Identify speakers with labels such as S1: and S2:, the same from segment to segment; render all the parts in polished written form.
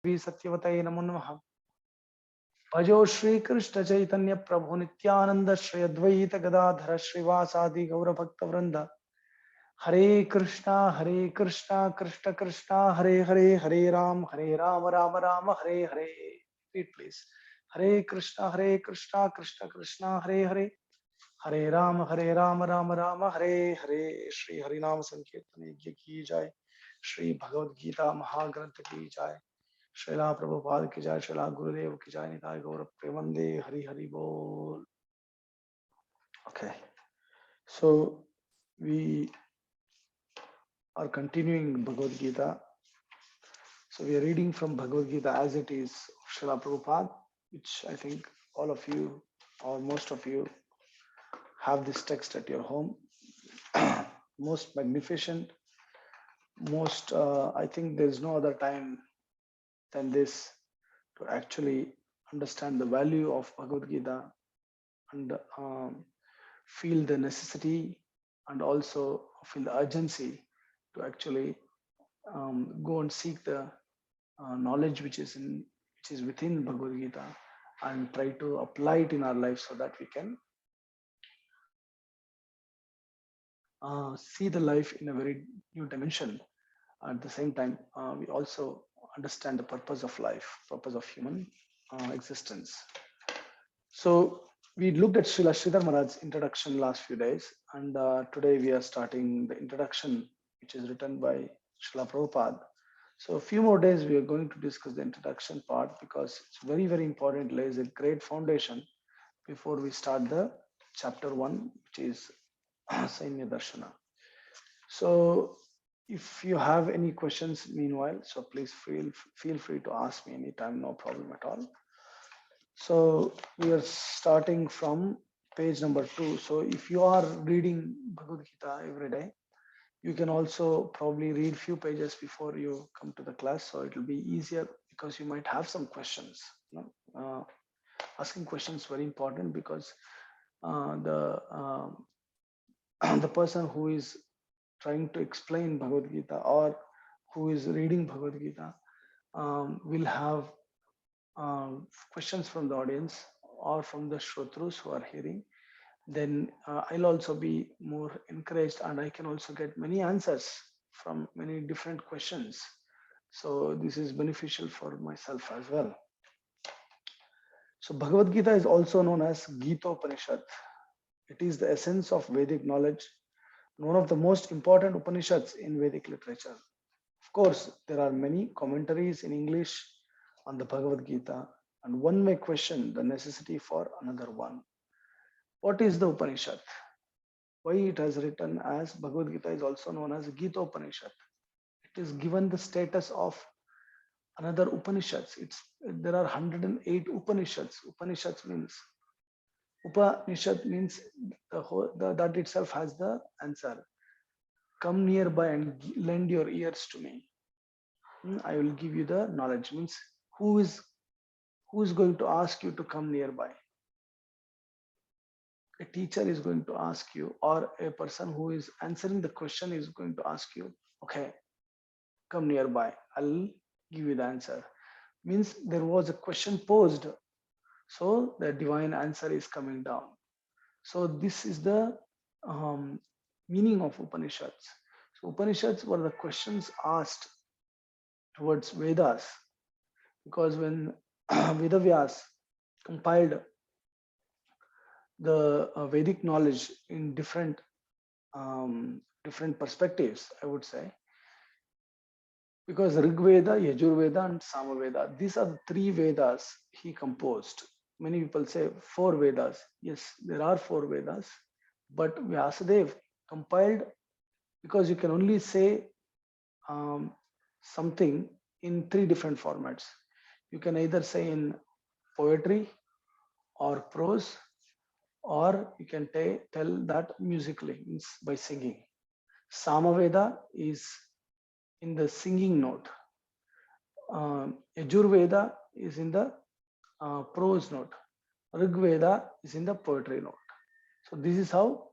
S1: Satyavataye Namo Namaha. Bhajo Shri Krishna Chaitanya Prabhu Nityananda Shri Advaita Gadadhara Srivasadi Gaura Bhakta Vrinda. Hare Krishna, Krishna Krishna, Hare Hare, Hare Ram, Ram Ram, Hare Hare. Repeat please. Hare Krishna, Krishna Krishna, Hare Hare. Hare Ram, Ram Ram, Hare Hare. Shri Harinam Sankirtan Yajna ki jai. Shri Bhagavad Gita Mahagrantha ki jai. Srila Prabhupada ki jai. Srila Gurudev ki jai. Nitai Gaur Premande Hari Hari Bol. Okay. So we are continuing Bhagavad Gita. So we are reading from Bhagavad Gita as it is, Srila Prabhupada, which I think all of you or most of you have this text at your home. Most magnificent, most, I think there's no other time than this to actually understand the value of Bhagavad Gita and feel the necessity and also feel the urgency to actually go and seek the knowledge which is within Bhagavad Gita and try to apply it in our life so that we can see the life in a very new dimension. At the same time, we also understand the purpose of life, purpose of human existence. So we looked at Srila Sridhar Maharaj's introduction last few days, and today we are starting the introduction, which is written by Srila Prabhupada. So a few more days we are going to discuss the introduction part because it's very, very important, lays a great foundation before we start the chapter 1, which is Sainya Darshana. So if you have any questions meanwhile, so please feel free to ask me anytime, no problem at all. So we are starting from page number 2. So if you are reading Bhagavad Gita every day, you can also probably read few pages before you come to the class. So it will be easier because you might have some questions. Asking questions is very important because the person who is trying to explain Bhagavad Gita or who is reading Bhagavad Gita will have questions from the audience or from the Shrotrus who are hearing. Then I'll also be more encouraged and I can also get many answers from many different questions. So this is beneficial for myself as well. So Bhagavad Gita is also known as Gita Upanishad. It is the essence of Vedic knowledge, one of the most important Upanishads in Vedic literature. Of course, there are many commentaries in English on the Bhagavad Gita, and one may question the necessity for another one. What is the Upanishad? Why it has written as Bhagavad Gita is also known as Gita Upanishad. It is given the status of another Upanishads. There are 108 Upanishads. Upanishads means Upanishad means that itself has the answer. Come nearby and lend your ears to me. I will give you the knowledge. Means who is going to ask you to come nearby? A teacher is going to ask you, or a person who is answering the question is going to ask you, okay, come nearby, I'll give you the answer. Means there was a question posed, so the divine answer is coming down. So this is the meaning of Upanishads. So Upanishads were the questions asked towards Vedas, because when Vedavyas compiled the Vedic knowledge in different perspectives, I would say, because Rig Veda, Yajur Veda and Samaveda, these are the 3 Vedas he composed. Many people say 4 Vedas. Yes, there are 4 Vedas, but Vyasadeva compiled, because you can only say something in 3 different formats. You can either say in poetry or prose, or you can tell that musically, means by singing. Samaveda is in the singing note. Yajurveda is in the prose note. Rig Veda is in the poetry note. So this is how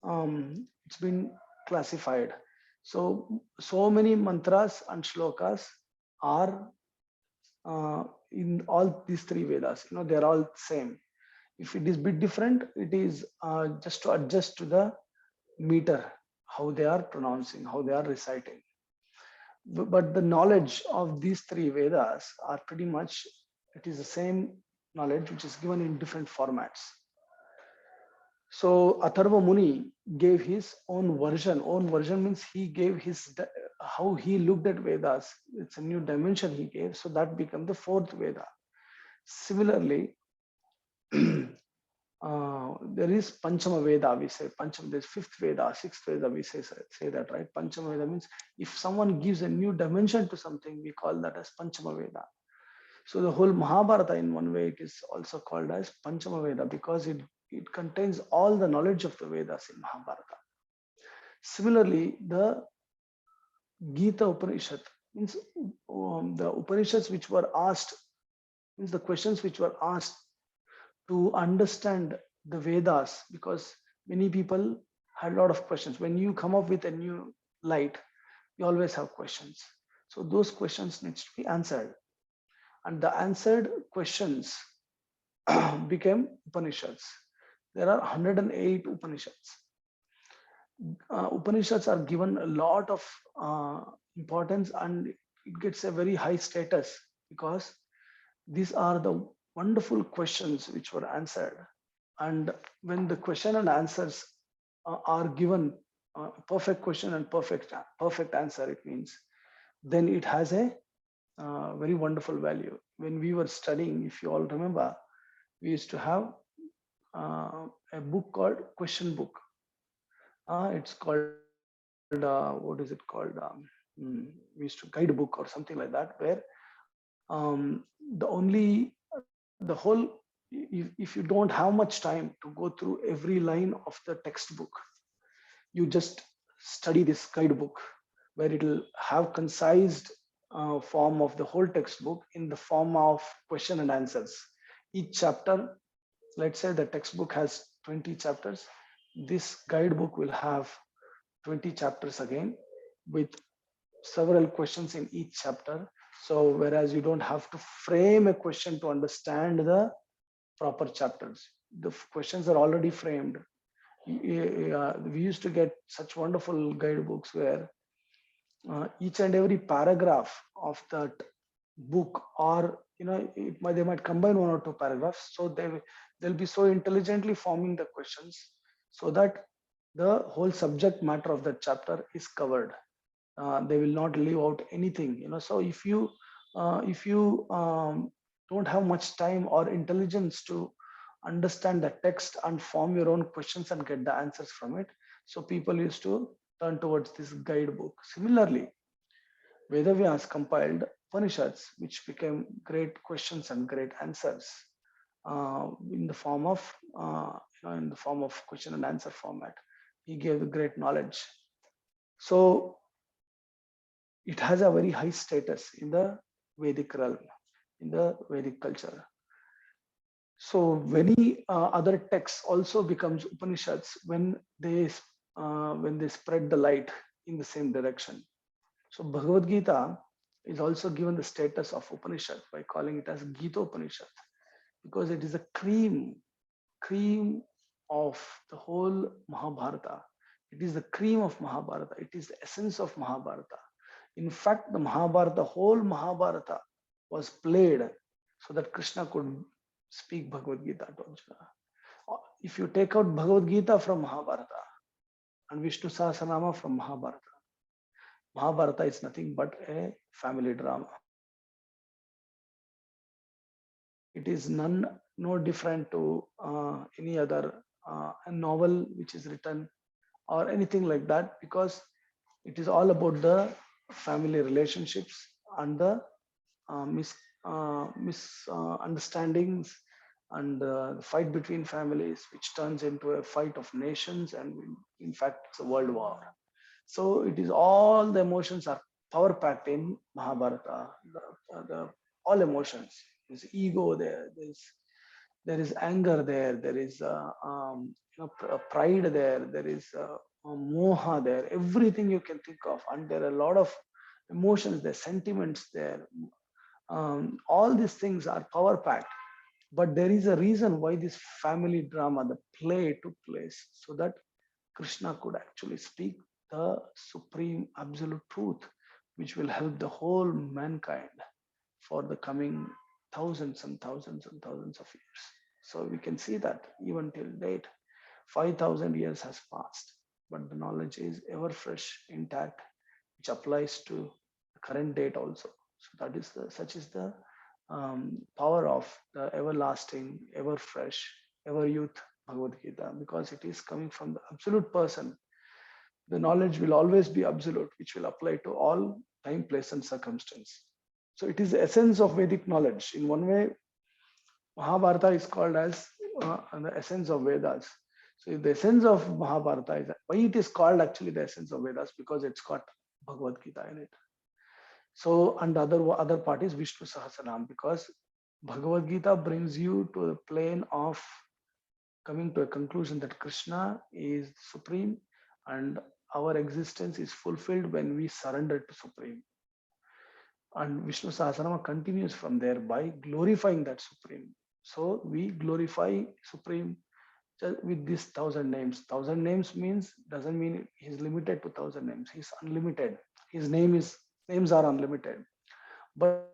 S1: it's been classified. So many mantras and shlokas are in all these three Vedas. They're all same. If it is bit different, it is just to adjust to the meter, how they are pronouncing, how they are reciting. But the knowledge of these three Vedas are pretty much, it is the same knowledge which is given in different formats. So Atharva Muni gave his own version. Own version means he gave how he looked at Vedas. It's a new dimension he gave. So that became the fourth Veda. Similarly, there is Panchama Veda, we say. Panchama, there's fifth Veda, sixth Veda, we say that, right? Panchama Veda means if someone gives a new dimension to something, we call that as Panchama Veda. So the whole Mahabharata, in one way, it is also called as Panchama Veda because it contains all the knowledge of the Vedas in Mahabharata. Similarly, the Gita Upanishad means the Upanishads which were asked, means the questions which were asked to understand the Vedas, because many people had a lot of questions. When you come up with a new light, you always have questions. So those questions needs to be answered. And the answered questions became Upanishads. There are 108 Upanishads. Upanishads are given a lot of importance and it gets a very high status because these are the wonderful questions which were answered. And when the question and answers are given, perfect question and perfect answer, it means then it has a very wonderful value. When we were studying, if you all remember, we used to have a book called Question Book. It's called what is it called? We used to guide book or something like that, where the whole, if you don't have much time to go through every line of the textbook, you just study this guidebook where it will have concised form of the whole textbook in the form of question and answers. Each chapter, let's say the textbook has 20 chapters, this guidebook will have 20 chapters again with several questions in each chapter. So whereas you don't have to frame a question to understand the proper chapters, the questions are already framed. We used to get such wonderful guidebooks where each and every paragraph of that book, or they might combine one or two paragraphs, so they'll be so intelligently forming the questions so that the whole subject matter of that chapter is covered. They will not leave out anything. So if you don't have much time or intelligence to understand the text and form your own questions and get the answers from it, so people used to turn towards this guidebook. Similarly, Vedavyas compiled Upanishads, which became great questions and great answers in the form of question and answer format. He gave great knowledge. So it has a very high status in the Vedic realm, in the Vedic culture. So many other texts also becomes Upanishads when they spread the light in the same direction. So Bhagavad Gita is also given the status of Upanishad by calling it as Gita Upanishad, because it is a cream of the whole Mahabharata. It is the cream of Mahabharata. It is the essence of Mahabharata. In fact, the Mahabharata, whole Mahabharata was played so that Krishna could speak Bhagavad Gita to Arjuna. If you take out Bhagavad Gita from Mahabharata and Vishnu Sahasranama from Mahabharata, Mahabharata is nothing but a family drama. It is no different to any other novel which is written or anything like that, because it is all about the family relationships and the misunderstandings and the fight between families, which turns into a fight of nations, and in fact it's a world war. So it is all the emotions are power packed in Mahabharata. All emotions. There's ego there. There is anger there. There is pride there. There is moha there. Everything you can think of, and there are a lot of emotions there, sentiments there, All these things are power packed. But there is a reason why this family drama, the play took place, so that Krishna could actually speak the supreme absolute truth, which will help the whole mankind for the coming thousands and thousands and thousands of years. So we can see that even till date, 5,000 years has passed, but the knowledge is ever fresh, intact, which applies to the current date also. So that is such is the power of the everlasting, ever fresh, ever youth Bhagavad Gita, because it is coming from the absolute person. The knowledge will always be absolute, which will apply to all time, place, and circumstance. So it is the essence of Vedic knowledge. In one way, Mahabharata is called as the essence of Vedas. So the essence of Mahabharata is why it is called actually the essence of Vedas, because it's got Bhagavad Gita in it. So and the other part is Vishnu Sahasranam, because Bhagavad Gita brings you to the plane of coming to a conclusion that Krishna is supreme and our existence is fulfilled when we surrender to Supreme. And Vishnu Sahasranama continues from there by glorifying that Supreme. So we glorify Supreme with these 1,000 names. 1,000 names means doesn't mean he's limited to 1,000 names. He's unlimited. His names are unlimited. But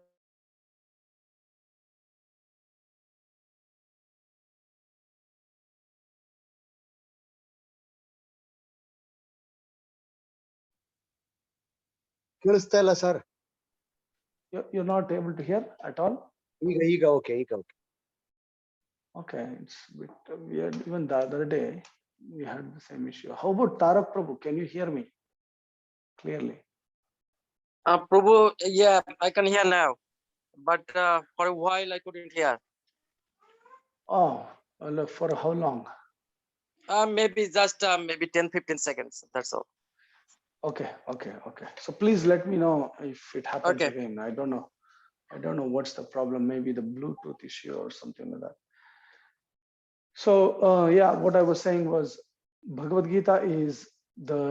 S2: ಕೇಳಿಸ್ತಾ ಇಲ್ಲ sir.
S1: you're not able to hear at all?
S2: ಈಗ okay.
S1: Okay, it's a bit weird. Even the other day, we had the same issue. How about Tarak Prabhu? Can you hear me clearly?
S3: Prabhu, yeah, I can hear now. But for a while, I couldn't hear.
S1: Oh, well, for how long?
S3: Maybe just maybe 10-15 seconds. That's all.
S1: Okay. So please let me know if it happens
S3: Okay.
S1: again. I don't know what's the problem. Maybe the Bluetooth issue or something like that. So yeah, what I was saying was Bhagavad Gita is the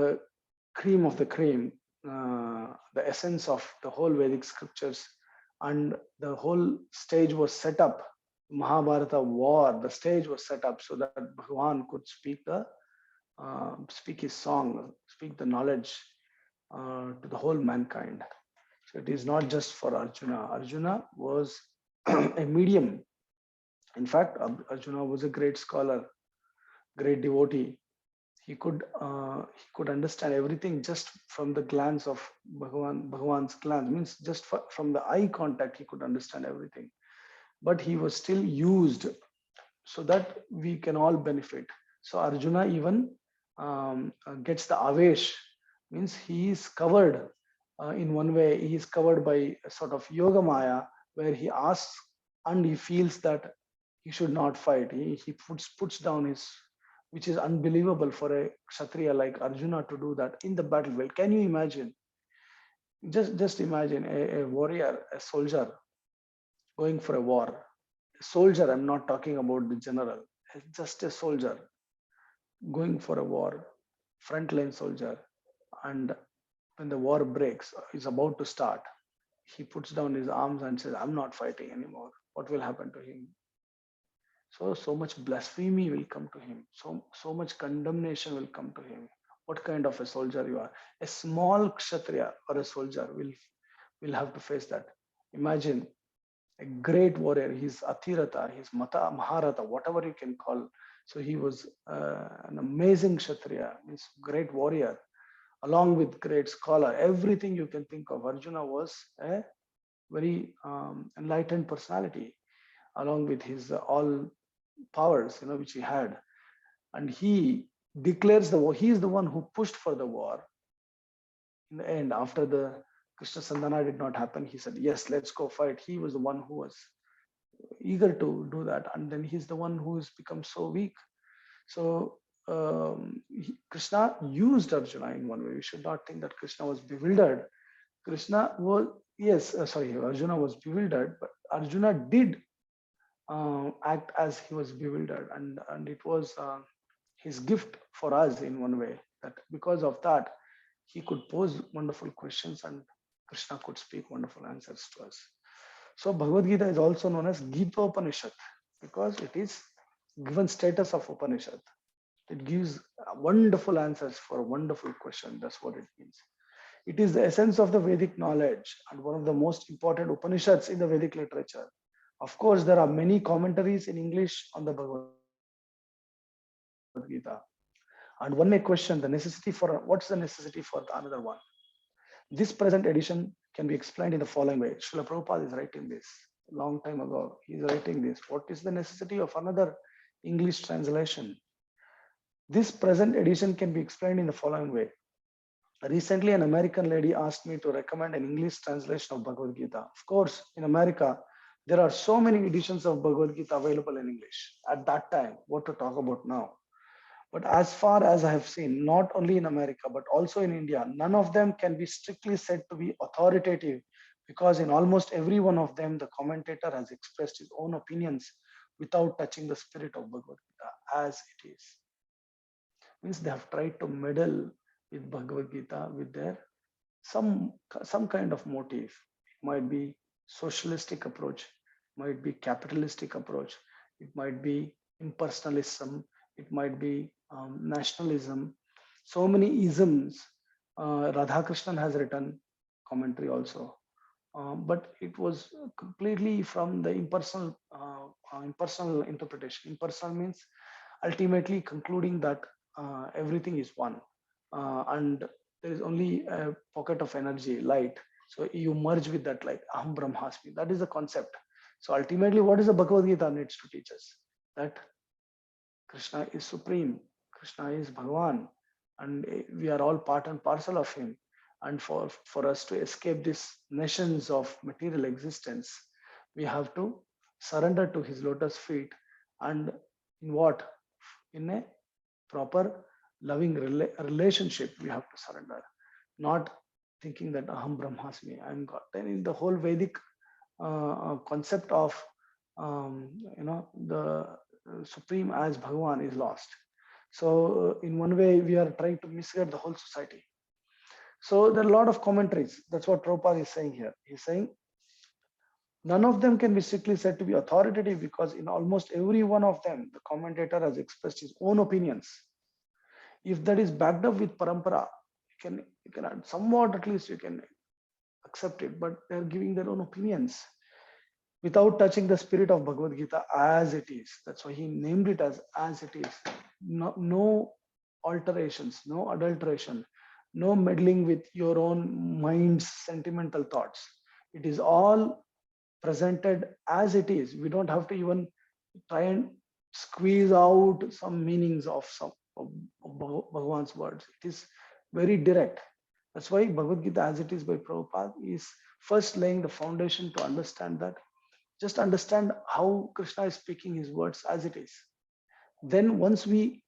S1: cream of the cream, the essence of the whole Vedic scriptures, and the whole stage was set up. Mahabharata war, the stage was set up so that Bhagavan could speak his song, speak the knowledge to the whole mankind. So it is not just for Arjuna. Arjuna was a medium. In fact, Arjuna was a great scholar, great devotee. He could understand everything just from the glance of Bhagavan's glance. Means just from the eye contact, he could understand everything. But he was still used so that we can all benefit. So Arjuna even gets the avesh, means he is covered in one way. He is covered by a sort of yoga maya, where he asks and he feels that he should not fight. He puts down his, which is unbelievable for a kshatriya like Arjuna to do that in the battlefield. Can you imagine? Just imagine a warrior, a soldier going for a war. A soldier, I'm not talking about the general, just a soldier going for a war, frontline soldier, and when the war breaks, is about to start, he puts down his arms and says, I'm not fighting anymore. What will happen to him? So much blasphemy will come to him. So much condemnation will come to him. What kind of a soldier you are? A small kshatriya or a soldier will have to face that. Imagine a great warrior. He's Athirata, he's Maharata, whatever you can call. So he was an amazing kshatriya, means great warrior, along with great scholar. Everything you can think of. Arjuna was a very enlightened personality, along with his all powers, which he had. And he declares the war. He is the one who pushed for the war. In the end, after the Krishna Sandhana did not happen, he said, yes, let's go fight. He was the one who was eager to do that. And then he's the one who has become so weak. So Krishna used Arjuna in one way. We should not think that Krishna was bewildered. Krishna was, Arjuna was bewildered, but Arjuna did act as he was bewildered, and it was his gift for us in one way, that because of that he could pose wonderful questions and Krishna could speak wonderful answers to us. So Bhagavad Gita is also known as Gita Upanishad because it is given status of Upanishad. It gives wonderful answers for a wonderful question. That's what it means. It is the essence of the Vedic knowledge and one of the most important Upanishads in the Vedic literature. Of course, there are many commentaries in English on the Bhagavad Gita. And one may question the necessity for what's the necessity for the another one. This present edition can be explained in the following way. Srila Prabhupada is writing this a long time ago. He's writing this. What is the necessity of another English translation? This present edition can be explained in the following way. Recently, an American lady asked me to recommend an English translation of Bhagavad Gita. Of course, in America, there are so many editions of Bhagavad Gita available in English. At that time, what to talk about now? But as far as I have seen, not only in America, but also in India, none of them can be strictly said to be authoritative because in almost every one of them, the commentator has expressed his own opinions without touching the spirit of Bhagavad Gita as it is. Means they have tried to meddle with Bhagavad Gita with their some kind of motive. It might be socialistic approach, might be capitalistic approach, it might be impersonalism, it might be nationalism. So many isms. Radhakrishnan has written commentary also, but it was completely from the impersonal interpretation. Impersonal means ultimately concluding that everything is one, and there is only a pocket of energy, light. So you merge with that light, aham brahmasmi. That is the concept. So ultimately, what is the Bhagavad Gita needs to teach us? That Krishna is supreme, Krishna is Bhagavan, and we are all part and parcel of him. And for us to escape these nations of material existence, we have to surrender to his lotus feet. And in what? In a proper loving relationship, we have to surrender, not thinking that aham brahmasmi, I'm God. Then in the whole Vedic concept of the supreme as Bhagavan is lost. So in one way, we are trying to misguide the whole society. So there are a lot of commentaries. That's what Prabhupada is saying here. He's saying none of them can be strictly said to be authoritative because in almost every one of them, the commentator has expressed his own opinions. If that is backed up with parampara, you can somewhat at least you can accept it, but they're giving their own opinions without touching the spirit of Bhagavad Gita as it is. That's why he named it as it is. No alterations, no adulteration, no meddling with your own mind's sentimental thoughts. It is all presented as it is. We don't have to even try and squeeze out some meanings of Bhagavan's words. It is very direct. That's why Bhagavad Gita as it is by Prabhupada is first laying the foundation to understand that. Just understand how Krishna is speaking his words as it is. Then once we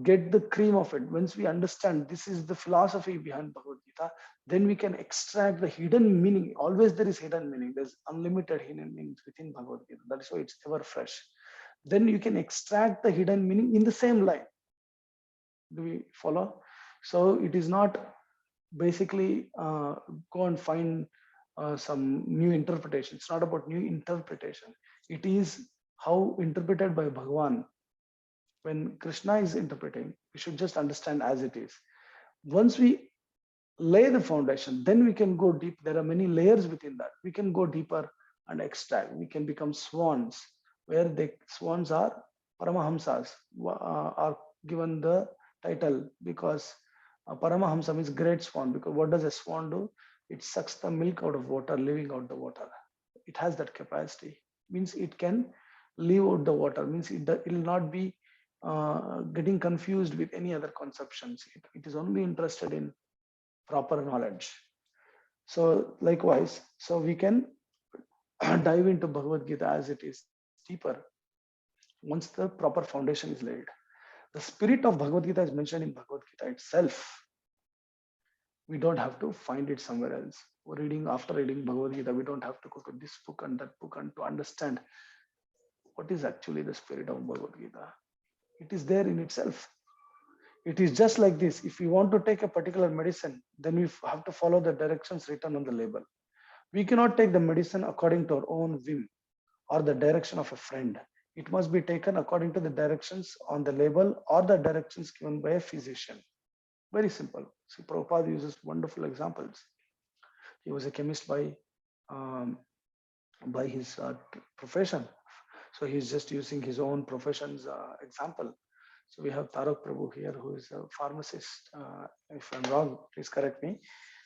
S1: get the cream of it, once we understand this is the philosophy behind Bhagavad Gita, then we can extract the hidden meaning. Always there is hidden meaning. There's unlimited hidden meanings within Bhagavad Gita. That's why it's ever fresh. Then you can extract the hidden meaning in the same line. Do we follow? So it is not basically go and find some new interpretation. It's not about new interpretation. It is how interpreted by Bhagavan. When Krishna is interpreting, we should just understand as it is. Once we lay the foundation, then we can go deep. There are many layers within that. We can go deeper and extract. We can become swans, where the swans are Paramahamsas, are given the title because Paramahamsa means great swan. Because what does a swan do? It sucks the milk out of water, leaving out the water. It has that capacity. Means it can leave out the water. Means it will not be getting confused with any other conceptions. It is only interested in proper knowledge. So likewise, so we can dive into Bhagavad Gita as it is deeper once the proper foundation is laid. The spirit of Bhagavad Gita is mentioned in Bhagavad Gita itself. We don't have to find it somewhere else. After reading Bhagavad Gita, we don't have to go to this book and that book and to understand what is actually the spirit of Bhagavad Gita. It is there in itself. It is just like this. If we want to take a particular medicine, then we have to follow the directions written on the label. We cannot take the medicine according to our own whim or the direction of a friend. It must be taken according to the directions on the label or the directions given by a physician. Very simple. See, Prabhupada uses wonderful examples. He was a chemist um, by his profession. So he's just using his own profession's example. So we have Tarak Prabhu here, who is a pharmacist. If I'm wrong, please correct me.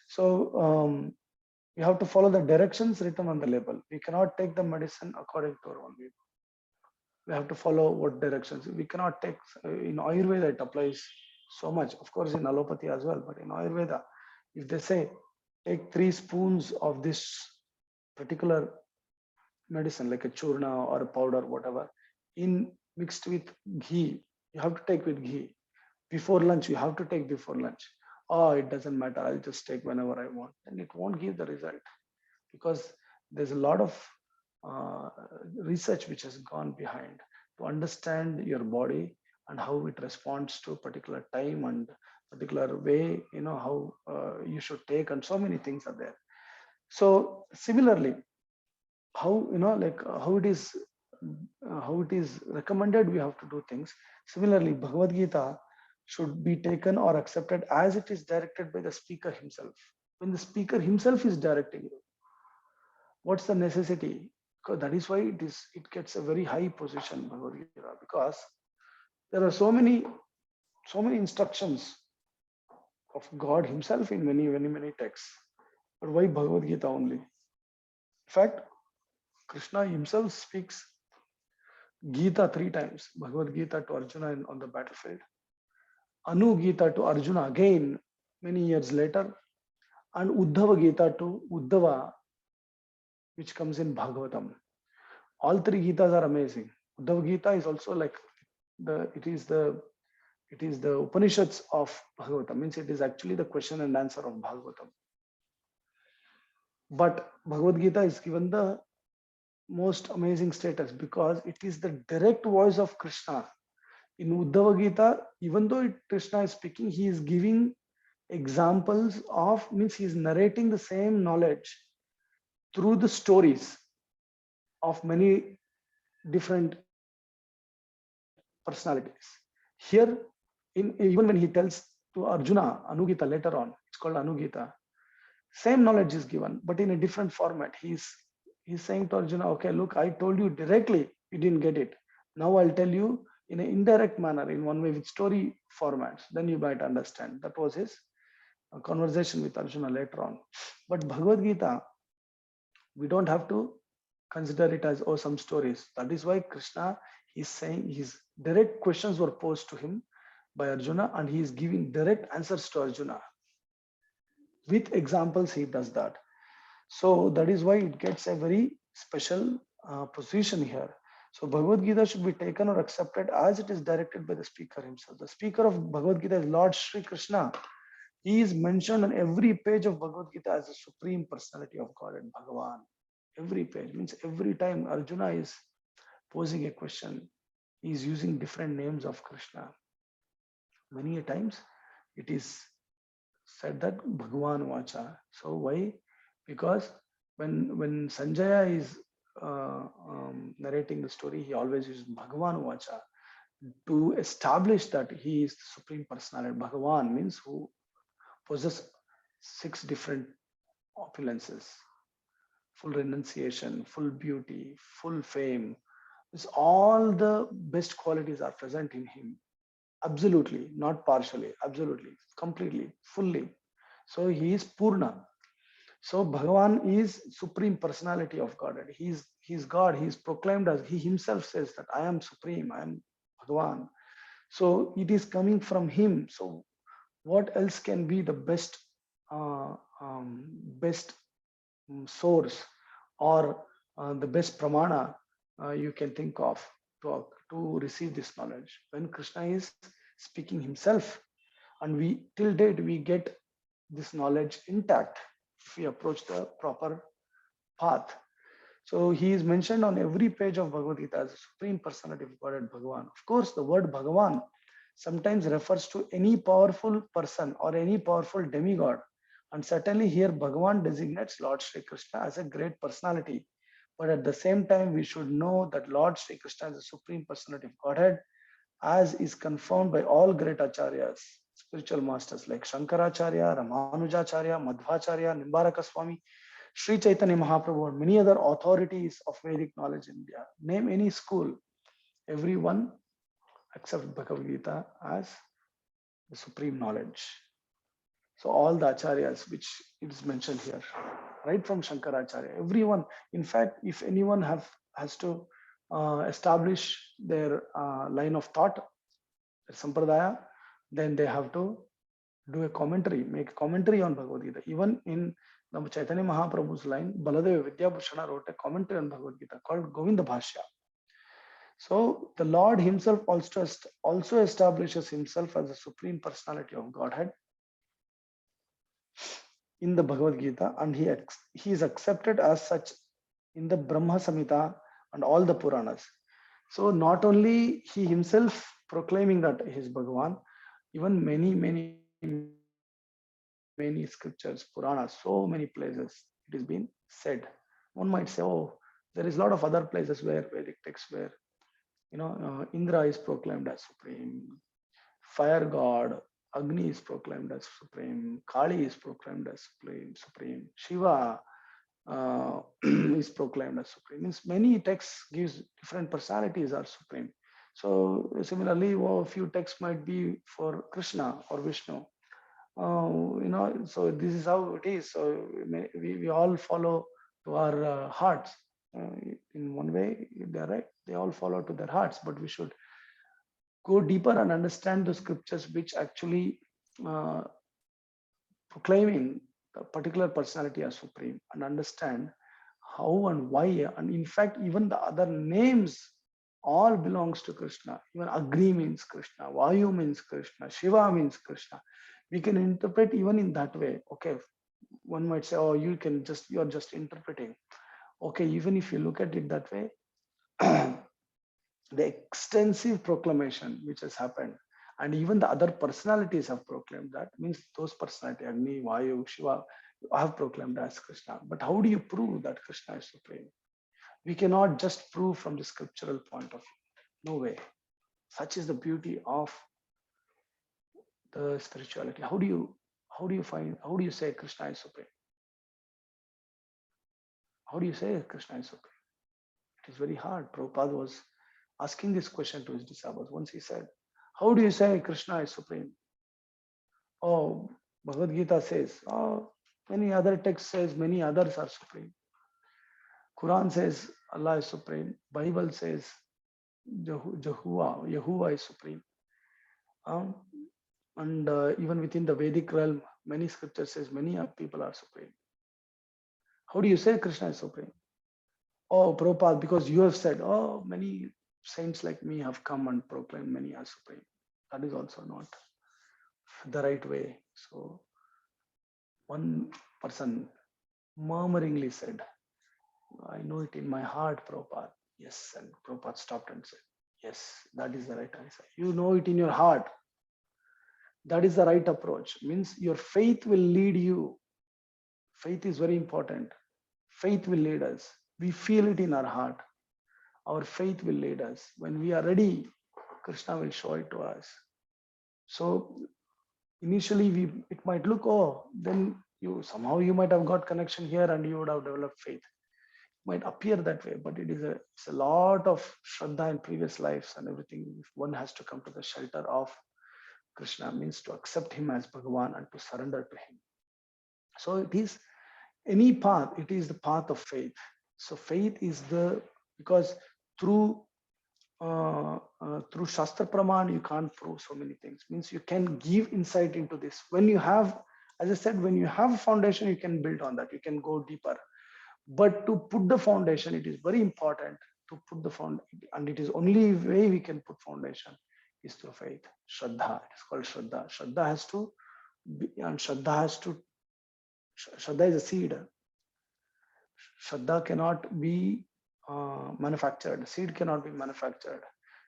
S1: So we have to follow the directions written on the label. We cannot take the medicine according to our own will. We have to follow what directions. We cannot take, in Ayurveda it applies so much, of course in allopathy as well, but in Ayurveda, if they say take 3 spoons of this particular medicine like a churna or a powder, whatever, in mixed with ghee, you have to take with ghee. Before lunch, you have to take before lunch. Oh, it doesn't matter, I'll just take whenever I want. And it won't give the result, because there's a lot of research which has gone behind to understand your body and how it responds to a particular time and particular way, how you should take, and so many things are there. So similarly, how how it is recommended we have to do things. Similarly, Bhagavad Gita should be taken or accepted as it is directed by the speaker himself. When the speaker himself is directing you, what's the necessity? Because that is why it gets a very high position, Bhagavad Gita, because there are so many instructions of God himself in many texts. But why Bhagavad Gita only? In fact, Krishna himself speaks Gita 3 times. Bhagavad Gita to Arjuna on the battlefield, Anu Gita to Arjuna again many years later, and Uddhava Gita to Uddhava, which comes in Bhagavatam. All 3 Gitas are amazing. Uddhava Gita is also like it is the Upanishads of Bhagavatam, means it is actually the question and answer of Bhagavatam. But Bhagavad Gita is given the most amazing status because it is the direct voice of Krishna. In Uddhava Gita, even though Krishna is speaking, he is giving examples of, means he is narrating the same knowledge through the stories of many different personalities. Here, even when he tells to Arjuna, Anugita later on, it's called Anugita, same knowledge is given, but in a different format. He's saying to Arjuna, okay, look, I told you directly, you didn't get it. Now I'll tell you in an indirect manner, in one way with story formats, then you might understand. That was his conversation with Arjuna later on. But Bhagavad Gita, we don't have to consider it as some stories. That is why Krishna is saying his direct questions were posed to him by Arjuna, and he is giving direct answers to Arjuna. With examples, he does that. So that is why it gets a very special position here. So Bhagavad Gita should be taken or accepted as it is directed by the speaker himself. The speaker of Bhagavad Gita is Lord Sri Krishna. He is mentioned on every page of Bhagavad Gita as the Supreme Personality of God and Bhagavan. Every page, means every time Arjuna is posing a question, he is using different names of Krishna. Many a times it is said that Bhagavan Vacha. So why? Because when Sanjaya is narrating the story, he always uses Bhagavan Vacha to establish that he is the Supreme Personality. Bhagavan means who possesses 6 different opulences: full renunciation, full beauty, full fame. It's all the best qualities are present in him. Absolutely, not partially, absolutely, completely, fully. So he is Purna. So Bhagavan is Supreme Personality of God. He's God. He is proclaimed as, he himself says that I am Supreme, I am Bhagavan. So it is coming from him. So what else can be the best source or the best pramana you can think of to receive this knowledge? When Krishna is speaking himself, and we till date we get this knowledge intact if we approach the proper path. So he is mentioned on every page of Bhagavad Gita as the Supreme Personality of God and Bhagavan. Of course, the word Bhagavan sometimes refers to any powerful person or any powerful demigod And certainly here Bhagavan designates Lord Sri Krishna as a great personality. But at the same time, we should know that Lord Sri Krishna is the Supreme Personality of Godhead, as is confirmed by all great acharyas, spiritual masters like Shankaracharya, Ramanujacharya, Madhvacharya, Nimbaraka Swami, Sri Chaitanya Mahaprabhu, and many other authorities of Vedic knowledge in India. Name any school, everyone accepts Bhagavad Gita as the supreme knowledge. So all the acharyas which it is mentioned here, right from Shankaracharya, everyone, in fact, if anyone has to establish their line of thought, their sampradaya, then they have to do a commentary, make a commentary on Bhagavad Gita. Even in the Chaitanya Mahaprabhu's line, Baladeva Vidyabhushana wrote a commentary on Bhagavad Gita called Govinda Bhashya. So the Lord himself also establishes himself as the supreme personality of Godhead in the Bhagavad Gita, and he is accepted as such in the Brahma Samhita and all the Puranas. So not only he himself proclaiming that he is Bhagavan, even many scriptures, Puranas, so many places it is been said. One might say, oh, there is a lot of other places where Vedic texts where Indra is proclaimed as supreme, fire god Agni is proclaimed as supreme, Kali is proclaimed as supreme, Shiva is proclaimed as supreme. Means many texts gives different personalities are supreme. So similarly, a few texts might be for Krishna or Vishnu. So this is how it is. So we all follow to our hearts. In one way, they're right. They all follow to their hearts, but we should go deeper and understand the scriptures which actually proclaiming a particular personality as supreme, and understand how and why, and in fact even the other names all belongs to Krishna. Even Agni means Krishna, Vayu means Krishna, Shiva means Krishna. We can interpret even in that way. Okay, one might say, oh, you're just interpreting. Okay, even if you look at it that way, the extensive proclamation which has happened, and even the other personalities have proclaimed that, means those personalities, Agni, Vayu, Shiva, have proclaimed as Krishna. But how do you prove that Krishna is supreme? We cannot just prove from the scriptural point of view. No way. Such is the beauty of the spirituality. How do you say Krishna is supreme? How do you say Krishna is supreme? It is very hard. Prabhupada was asking this question to his disciples. Once he said, how do you say Krishna is supreme? Oh, Bhagavad Gita says, oh, many other texts says many others are supreme. Quran says Allah is supreme. Bible says Yahuwah is supreme. And even within the Vedic realm, many scriptures says many people are supreme. How do you say Krishna is supreme? Oh, Prabhupada, because you have said, oh, many saints like me have come and proclaimed many are supreme. That is also not the right way. So one person murmuringly said, I know it in my heart, Prabhupada. Yes, and Prabhupada stopped and said, yes, that is the right answer. You know it in your heart. That is the right approach. Means your faith will lead you. Faith is very important. Faith will lead us. We feel it in our heart. Our faith will lead us. When we are ready, Krishna will show it to us. So initially it might look, oh, then you might have got connection here and you would have developed faith. It might appear that way, but it's a lot of Shraddha in previous lives and everything. If one has to come to the shelter of Krishna, means to accept him as Bhagavan and to surrender to him. So it is any path, it is the path of faith. So faith is because through Shastra Praman, you can't prove so many things. Means you can give insight into this. When you have, as I said, when you have a foundation, you can build on that. You can go deeper. But to put the foundation, it is very important to put the foundation. And it is only way we can put foundation is through faith. Shraddha, it is called Shraddha. Shraddha has to be, and Shraddha is a seed. Shraddha cannot be manufactured. Seed cannot be manufactured.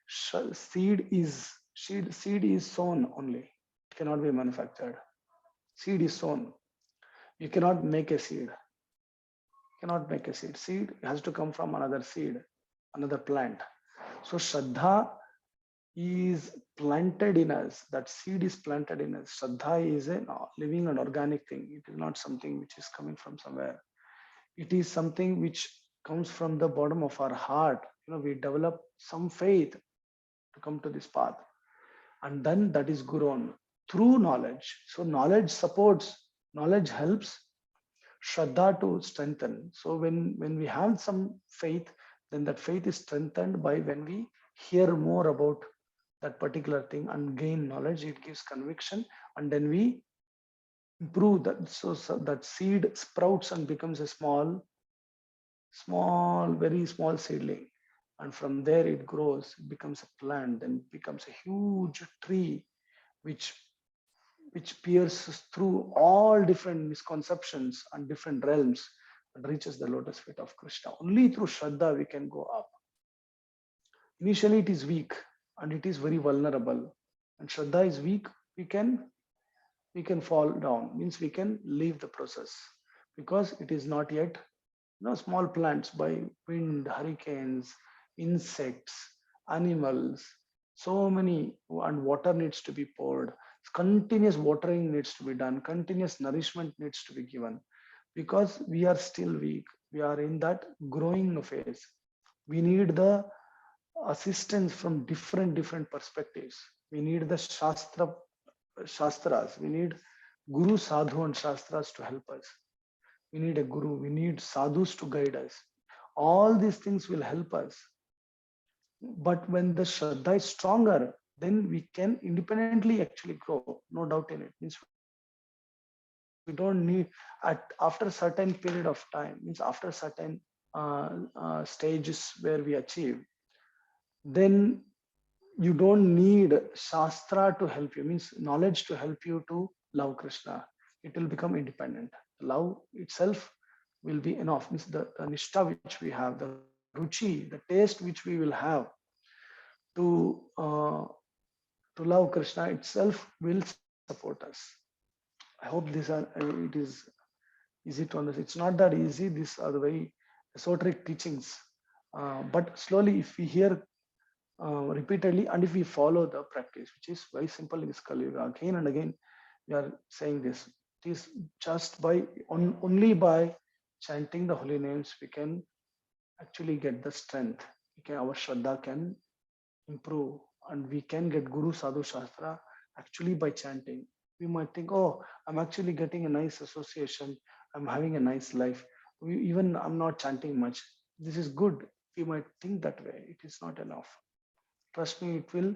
S1: Seed is sown only. It cannot be manufactured. Seed is sown. You cannot make a seed. Cannot make a seed. Seed has to come from another seed, another plant. So Shraddha is planted in us. That seed is planted in us. Shraddha is a living and organic thing. It is not something which is coming from somewhere. It is something which comes from the bottom of our heart. We develop some faith to come to this path, and then that is grown through knowledge. So knowledge supports, knowledge helps Shraddha to strengthen. So when we have some faith, then that faith is strengthened by when we hear more about that particular thing and gain knowledge. It gives conviction, and then we improve that. So that seed sprouts and becomes a very small seedling, and from there it grows, it becomes a plant, then it becomes a huge tree, which pierces through all different misconceptions and different realms and reaches the lotus feet of Krishna. Only through Shraddha we can go up. Initially it is weak and it is very vulnerable. And Shraddha is weak, we can fall down, means we can leave the process, because it is not yet, small plants by wind, hurricanes, insects, animals, so many, and water needs to be poured. Continuous watering needs to be done. Continuous nourishment needs to be given, because we are still weak. We are in that growing phase. We need the assistance from different perspectives. We need the shastras. We need guru, sadhu, and shastras to help us. We need a guru. We need sadhus to guide us. All these things will help us. But when the Shraddha is stronger, then we can independently actually grow. No doubt in it. Means we don't need, after a certain period of time, means after certain stages where we achieve, then you don't need Shastra to help you, means knowledge to help you to love Krishna. It will become independent. Love itself will be enough. Means the nishtha which we have, the ruchi, the taste which we will have to love Krishna itself will support us. I hope it is easy to understand. It's not that easy. These are the very esoteric teachings. But slowly, if we hear repeatedly and if we follow the practice, which is very simple in this Kali Yuga, again and again, we are saying this. It is just only by chanting the holy names we can actually get the strength. Our Shraddha can improve, and we can get Guru Sadhu Shastra actually by chanting. We might think, oh, I'm actually getting a nice association, I'm having a nice life. Even I'm not chanting much. This is good. We might think that way. It is not enough. Trust me, it will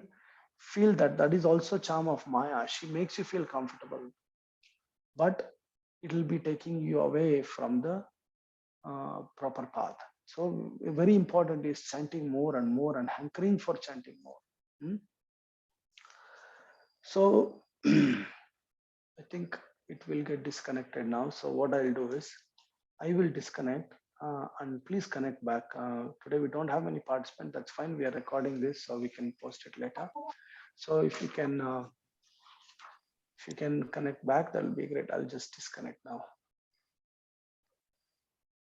S1: feel that is also charm of Maya. She makes you feel comfortable, but it will be taking you away from the proper path. So very important is chanting more and more and hankering for chanting more. So I think it will get disconnected now. So what I'll do is I will disconnect and please connect back. Today we don't have many participants. That's fine. We are recording this so we can post it later. So if you can connect back, that will be great. I'll just disconnect now.